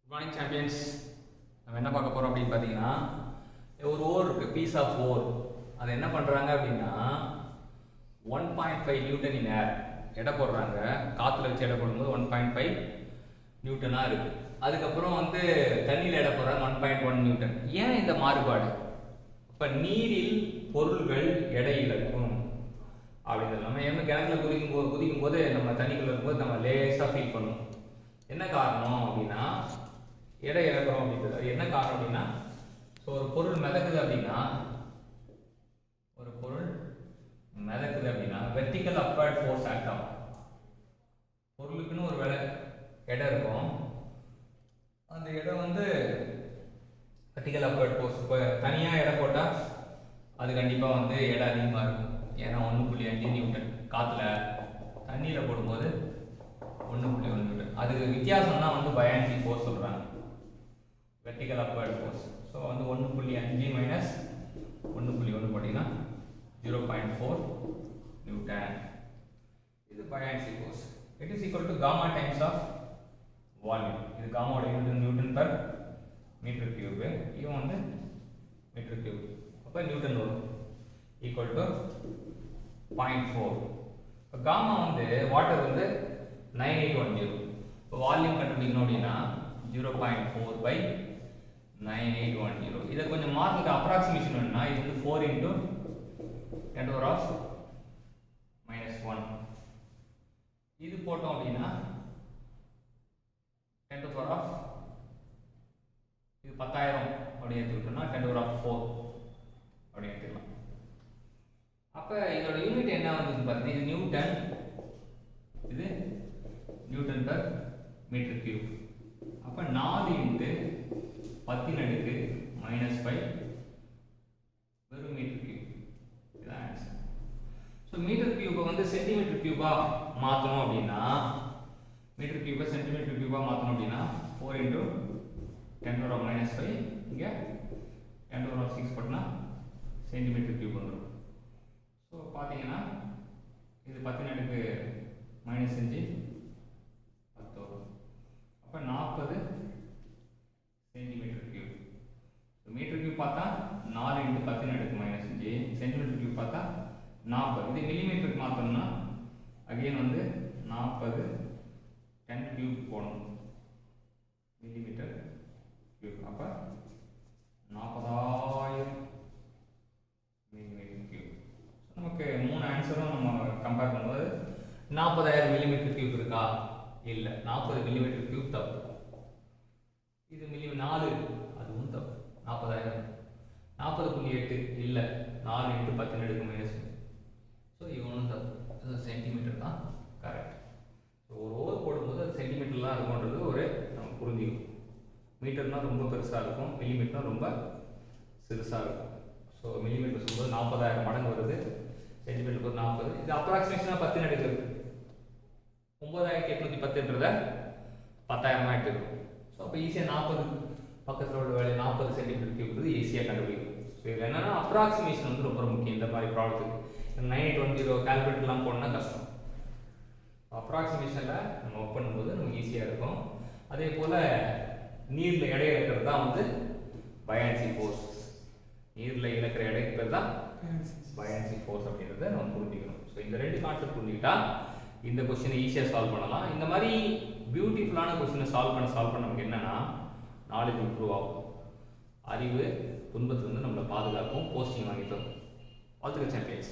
Good morning champions. நம்ம என்ன பார்க்க போகிறோம் அப்படின்னு பார்த்தீங்கன்னா, ஒரு ஓர் இருக்குது, பீஸ் ஆஃப் ஓர். அது என்ன பண்ணுறாங்க அப்படின்னா 1.5 நியூட்டன் இன் ஏர் எடை போடுறாங்க. காற்றுல வச்சு எடை போடும்போது 1.5 நியூட்டனாக இருக்குது. அதுக்கப்புறம் தண்ணியில் எடை போடுறாங்க 1.1 நியூட்டன். ஏன் இந்த மாறுபாடு? இப்போ நீரில் பொருள்கள் எடை இழக்கும் அப்படிங்கிறது நம்ம என்ன கிணத்துல குதிக்கும் போது நம்ம தண்ணிக்குள்ள இருக்கும்போது நம்ம லேசாக ஃபீல் பண்ணுவோம். என்ன காரணம் அப்படின்னா எடை இழக்கிறோம் அப்படின்றது. அது என்ன காரணம் அப்படின்னா, ஸோ ஒரு பொருள் மிதக்குது அப்படின்னா வெர்டிக்கல் அப்வர்ட் ஃபோர்ஸ் ஆக்ட் ஆகும். பொருளுக்குன்னு ஒரு இடம் இருக்கும். அந்த இடம் வெர்டிக்கல் அப்வர்ட் ஃபோர்ஸ். இப்போ தனியாக இடம் போட்டால் அது கண்டிப்பாக இடம் அதிகமாக இருக்கும். ஏன்னா 1.5 நியூட்டன் காற்றுல, தண்ணியில் போடும்போது 1.1 நியூட்டன். அதுக்கு வித்தியாசம் தான் பயான்சி ஃபோர்ஸ் சொல்கிறாங்க, vertical upward force. So 1.5 minus 1.1 போட்டிங்கன்னா 0.4 நியூட்டன். இது buoyancy force. It is equal to gamma times of volume. இது காமாவோட unit newton per metre cube. இவன் மீட்டர் கியூப். அப்போ நியூட்டன் வரும் ஈக்குவல் டு 0.4. இப்போ காமா வாட்டர் 9810. இப்போ வால்யூம் கண்டுபிடிக்கணும் அப்படின்னா 0.4 by 9810. இதை கொஞ்சம் மார்க்கு அப்ராக்சிமேஷன் வேணும்னா இது 4 into 10⁻⁻⁻1. இது போட்டோம் அப்படின்னா 10⁻, இது 10,000 அப்படின்னு எடுத்துக்கிட்டோம்னா 10⁻4 அப்படின்னு எடுத்துக்கலாம். அப்போ இதோட யூனிட் என்ன பார்த்தீங்கன்னா, இது நியூட்டன், இது நியூட்டன் பர் மீட்டர் கியூப். அப்போ 4 × 10⁻⁻5 வெறும் மீட்டர் கியூப். இதுதான் ஆன்சர். ஸோ மீட்டர் கியூபை சென்டிமீட்டர் கியூபா மாற்றணும் அப்படின்னா, மீட்டர் கியூபை சென்டிமீட்டர் கியூபா மாற்றணும் அப்படின்னா 4 × 10⁻⁻5 இங்கே 10⁻6 போட்டோம்னா சென்டிமீட்டர் கியூப் வந்துடும். ஸோ பார்த்தீங்கன்னா இது 10⁻⁻5 10. அப்போ 40 சென்டிமீட்டர் கியூப். மீட்டர் கியூப் பார்த்தா 4 × 10⁻⁻5, சென்டிமீட்டர் கியூப் பார்த்தா 40. இது மில்லிமீட்டருக்கு மாற்றணும்னா அகைன் 40 10 கியூப் போகணும், மில்லிமீட்டர் கியூப். அப்போ 40,000 மில்லிமீட்டர் கியூப். நமக்கு 3 ஆன்சரும் நம்ம கம்பேர் பண்ணும்போது 40,000 மில்லிமீட்டர் கியூப் இருக்கா? இல்லை, 40 மில்லிமீட்டர் கியூப் தப்பு. இது 4 அதுவும் தப்பு. 40,000 40.8 இல்லை, 4 × 10⁻⁻5. ஸோ இவனும் தப்பு. இது சென்டிமீட்டர் தான் கரெக்ட். ஸோ ஒரு ஓவர் போடும்போது அது சென்டிமீட்டர்லாம் இருக்கும்ன்றது நம்ம புரிஞ்சுக்கணும். மீட்டர்னால் ரொம்ப பெருசாக இருக்கும், மில்லிமீட்டர்னால் ரொம்ப சிறுசாக இருக்கும். ஸோ மில்லிமீட்டர் சொல்லும்போது 40,000 மடங்கு வருது, சென்டிமீட்டர் 40. இது அப்ராக்சிமேஷனாக 10 எடுக்கிறது. 9,810 10,000 எடுத்துக்கும். ஸோ அப்போ ஈஸியாக 40 பக்கத்தில் உள்ள வேலை 40 சென்டிமீட்டர் கியூப் ஈஸியாக கண்டுபிடிக்கும். ஸோ இது என்னன்னா அப்ராக்சிமேஷன் ரொம்ப முக்கியம் இந்த மாதிரி ப்ராப்ளத்துக்கு. 9810 கால்குலேட்டர்லாம் போனால் கஷ்டம். அப்ராக்சிமேஷனில் நம்ம ஒர்க் பண்ணும்போது நமக்கு ஈஸியாக இருக்கும். அதே போல் நீரில் எடை இழக்கிறது தான் பயான்சி ஃபோர்ஸ். நீரில் இழக்கிற எடைக்கு பேர் தான் பயான்சி ஃபோர்ஸ் அப்படின்றத நம்ம புரிஞ்சுக்கணும். ஸோ இந்த 2 கான்செப்ட் புரிஞ்சுக்கிட்டா இந்த கொஸ்டினை ஈஸியாக சால்வ் பண்ணலாம். இந்த மாதிரி பியூட்டிஃபுல்லான கொஸ்டினை சால்வ் பண்ண நமக்கு என்னன்னா நாலேஜ் இம்ப்ரூவ் ஆகும். அறிவு துன்பத்திலிருந்து நம்மளை பாதுகாக்கும், போஸ்டிங் வாங்கி தரும். வாழ்த்துக்கள் சாம்பியன்ஸ்.